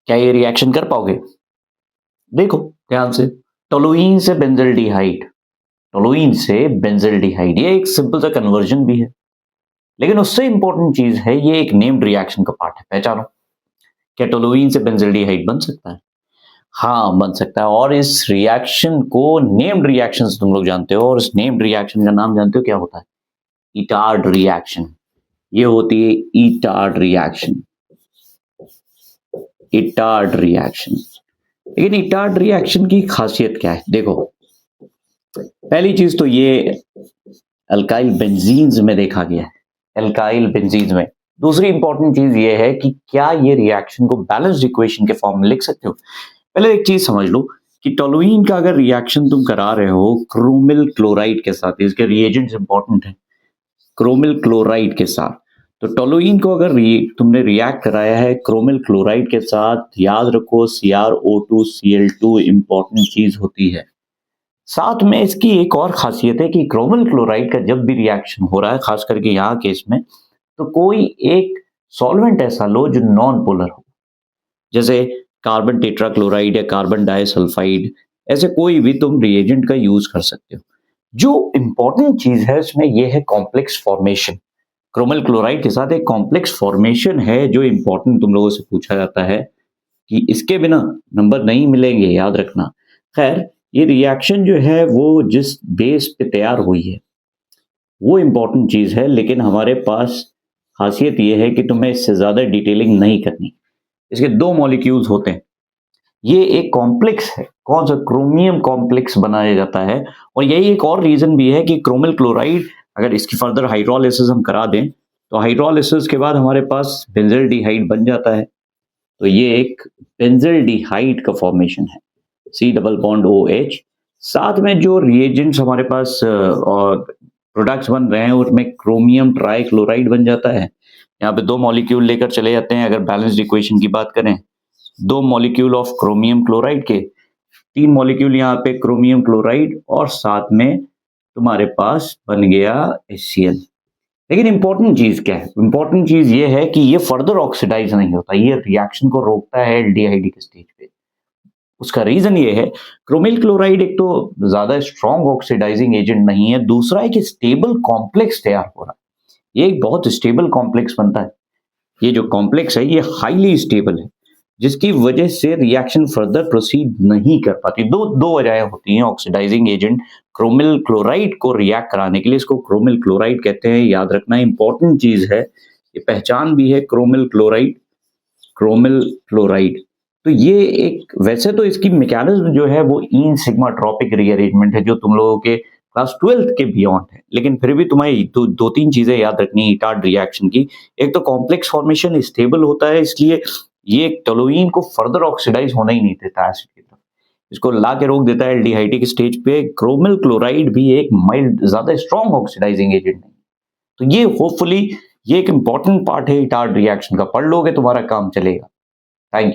क्या ये रिएक्शन कर पाओगे? देखो ध्यान से, टोलुइन से बेंजल्डिहाइड, टोलुइन से बेंजल्डिहाइड, ये एक सिंपल सा कन्वर्जन भी है, लेकिन उससे इंपॉर्टेंट चीज है ये एक नेम्ड रिएक्शन का पार्ट है। पहचानो, क्या टोलुइन से बेंजल्डिहाइड बन सकता है? हाँ, बन सकता है। और इस रिएक्शन को नेम्ड रिएक्शंस तुम लोग जानते हो, और इस नेम्ड रिएक्शन का नाम जानते हो क्या होता है? Etard reaction. ये होती है इटार्ड रिएक्शन, इटार्ड रिएक्शन। लेकिन इटार्ड रिएक्शन की खासियत क्या है? देखो, पहली चीज तो ये अल्काइल बेंजीन्स में देखा गया है, अल्काइल बेंजीन्स में। दूसरी इंपॉर्टेंट चीज ये है कि क्या ये रिएक्शन को बैलेंस्ड इक्वेशन के फॉर्म में लिख सकते हो? पहले एक चीज समझ लो कि टोलुइन का अगर रिएक्शन तुम करा रहे हो क्रोमिल क्लोराइड के साथ, इसके रिएजेंट्स इंपॉर्टेंट है, क्रोमिल क्लोराइड के साथ, तो टोलुइन को अगर तुमने रिएक्ट कराया है क्रोमिल क्लोराइड के साथ, याद रखो CrO2 Cl2 इंपॉर्टेंट चीज होती है। साथ में इसकी एक और खासियत है कि क्रोमिल क्लोराइड का जब भी रिएक्शन हो रहा है, खास करके यहाँ केस में, तो कोई एक सॉल्वेंट ऐसा लो जो नॉन पोलर हो, जैसे कार्बन टेट्राक्लोराइड या कार्बन डाइसल्फाइड, ऐसे कोई भी तुम रिएजेंट का यूज कर सकते हो। जो इंपॉर्टेंट चीज है इसमें यह है कॉम्प्लेक्स फॉर्मेशन। क्रोमिल क्लोराइड के साथ एक कॉम्प्लेक्स फॉर्मेशन है जो इंपॉर्टेंट तुम लोगों से पूछा जाता है कि इसके बिना नंबर नहीं मिलेंगे, याद रखना। खैर, ये रिएक्शन जो है वो जिस बेस पे तैयार हुई है वो इंपॉर्टेंट चीज है, लेकिन हमारे पास खासियत ये है कि तुम्हें इससे ज्यादा डिटेलिंग नहीं करनी। इसके दो मॉलिक्यूल्स होते हैं, ये एक कॉम्प्लेक्स है, कौन सा? क्रोमियम कॉम्प्लेक्स बनाया जाता है। और यही एक और रीजन भी है कि क्रोमिल क्लोराइड अगर इसकी फर्दर हाइड्रोलिसिस हम करा दें तो हाइड्रोलिसिस के बाद हमारे पास बेंजल्डिहाइड बन जाता है। तो ये एक बेंजल्डिहाइड का फॉर्मेशन है, C डबल बॉन्ड OH। साथ में जो रिएजेंट्स हमारे पास और प्रोडक्ट्स बन रहे हैं उसमें क्रोमियम ट्राइक्लोराइड बन जाता है। यहाँ पे दो मॉलिक्यूल लेकर चले जाते हैं, अगर बैलेंस्ड इक्वेशन की बात करें, दो मॉलिक्यूल ऑफ क्रोमियम क्लोराइड के, तीन मॉलिक्यूल यहाँ पे क्रोमियम क्लोराइड, और साथ में तुम्हारे पास बन गया HCl। लेकिन इंपॉर्टेंट चीज क्या है? इंपॉर्टेंट चीज ये है कि ये फर्दर ऑक्सीडाइज नहीं होता, ये रिएक्शन को रोकता है एल्डिहाइड के स्टेज पे। उसका रीजन ये है, क्रोमिल क्लोराइड एक तो ज्यादा स्ट्रॉन्ग ऑक्सीडाइजिंग एजेंट नहीं है, दूसरा है कि स्टेबल कॉम्प्लेक्स तैयार हो रहा है। ये एक बहुत स्टेबल कॉम्प्लेक्स बनता है, ये जो कॉम्प्लेक्स है ये हाईली स्टेबल है, जिसकी वजह से रिएक्शन फर्दर प्रोसीड नहीं कर पाती। दो वजह होती हैं ऑक्सीडाइजिंग एजेंट क्रोमिल क्लोराइड को रिएक्ट कराने के लिए, इसको क्रोमिल क्लोराइड कहते हैं, याद रखना इंपॉर्टेंट चीज है, ये पहचान भी है क्रोमिल क्लोराइड, क्रोमिल क्लोराइड। तो ये एक, वैसे तो इसकी मैकेनिज्म जो है वो इन सिग्मा ट्रॉपिक रीअरेंजमेंट है जो तुम लोगों के क्लास 12th के बियॉन्ड है, लेकिन फिर भी तुम्हें दो तीन चीजें याद रखनी है इटार्ड रिएक्शन की। एक तो कॉम्प्लेक्स फॉर्मेशन स्टेबल होता है, इसलिए ये टोलुइन को फर्दर ऑक्सीडाइज होना ही नहीं देता एसिड की तरफ, इसको ला के रोक देता है एल्डिहाइड के स्टेज पे। क्रोमिल क्लोराइड भी एक माइल्ड, ज्यादा स्ट्रॉन्ग ऑक्सीडाइजिंग एजेंट नहीं। तो ये होपफुली ये एक इंपॉर्टेंट पार्ट है इटार्ड रिएक्शन का, पढ़ लोगे तुम्हारा काम चलेगा।